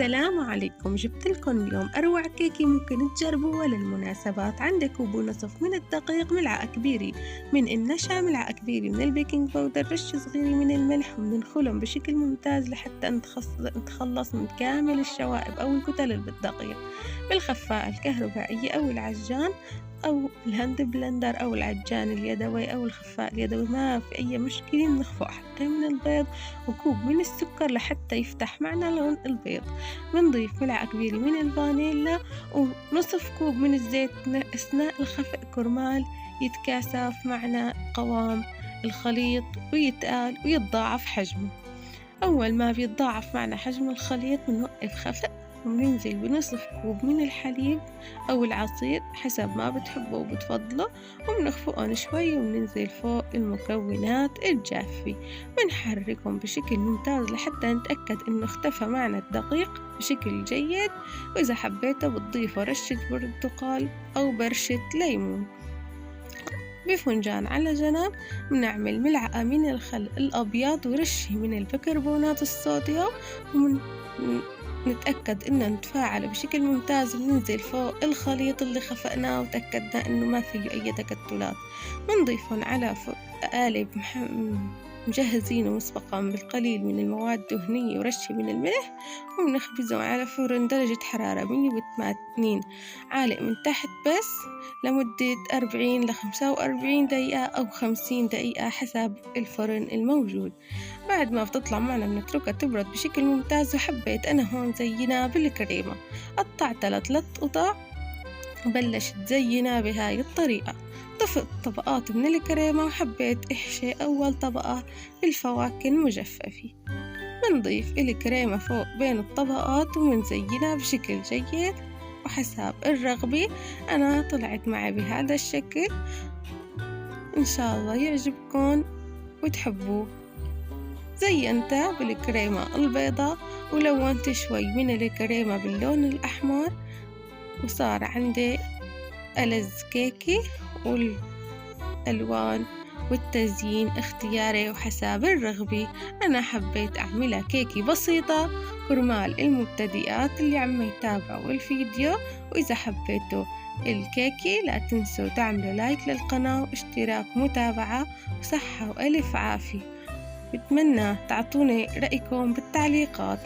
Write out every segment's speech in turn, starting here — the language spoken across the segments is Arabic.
السلام عليكم. جبت لكم اليوم أروع كيكي ممكن تجربوها للمناسبات. عندك كوب ونصف من الدقيق، ملعقة كبيرة من النشا، ملعقة كبيرة من البيكنج باودر، رشة صغيرة من الملح، وبننخلهم بشكل ممتاز لحتى نتخلص من كامل الشوائب أو الكتل اللي بالدقيق بالخفاء الكهربائية أو العجان أو الهاند بلندر أو العجان اليدوي أو الخفاء اليدوي، ما في أي مشكلة. بنخفق حبتين من البيض وكوب من السكر لحتى يفتح معنا لون البيض. بنضيف ملعقة كبيرة من الفانيلا ونصف كوب من الزيت أثناء الخفق كرمال يتكاثف معنا قوام الخليط ويتقال ويتضاعف حجمه. أول ما بيتضاعف معنا حجم الخليط بنوقف خفق وبننزل بنصف كوب من الحليب أو العصير حسب ما بتحبوا وبتفضلوا، وبنخفقهم شوي وبننزل فوق المكونات الجافة. بنحركهم بشكل ممتاز لحتى نتأكد إنه اختفى معنا الدقيق بشكل جيد، وإذا حبيتوا بتضيفوا رشة برتقال أو برشة ليمون. بفنجان على جنب بنعمل ملعقة من الخل الأبيض ورشة من البيكربونات الصوديوم، نتأكد إنه نتفاعل بشكل ممتاز. بننزل فوق الخليط اللي خفقناه وتأكدنا إنه ما فيه أي تكتلات. بنضيفهم على قالب مجهزينه مسبقا بالقليل من المواد الدهنية ورشة من الملح، وبنخبزهم على فرن درجة حرارة 180 عالق من تحت بس لمدة 40 ل 45 دقيقة أو 50 دقيقة حسب الفرن الموجود. بعد ما بتطلع معنا بنتركها تبرد بشكل ممتاز. وحبيت أنا هون زينها بالكريمة، قطعتها ل3 قطع وبلشت زينها بهاي الطريقة. ضفت طبقات من الكريمة وحبيت احشي أول طبقة بالفواكه المجففة. بنضيف الكريمة فوق بين الطبقات وبنزينها بشكل جيد وحسب الرغبة. أنا طلعت معي بهذا الشكل، إن شاء الله يعجبكم وتحبوه. زينتها بالكريمة البيضاء ولونت شوي من الكريمة باللون الأحمر، وصار عندي ألذ كيكي. والألوان والتزيين اختياري وحسب الرغبة. أنا حبيت أعملها كيكي بسيطة كرمال المبتدئات اللي عم يتابعوا الفيديو. وإذا حبيتوا الكيكي لا تنسوا تعملوا لايك للقناة واشتراك ومتابعة، وصحة وألف عافية. بتمنى تعطوني رأيكم بالتعليقات،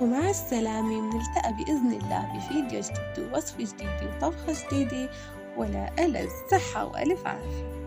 ومع السلامة. بنلتقى بإذن الله بفيديو جديد ووصفة جديدة وطبخة جديدة. ولا ألذ، صحة وألف عافية.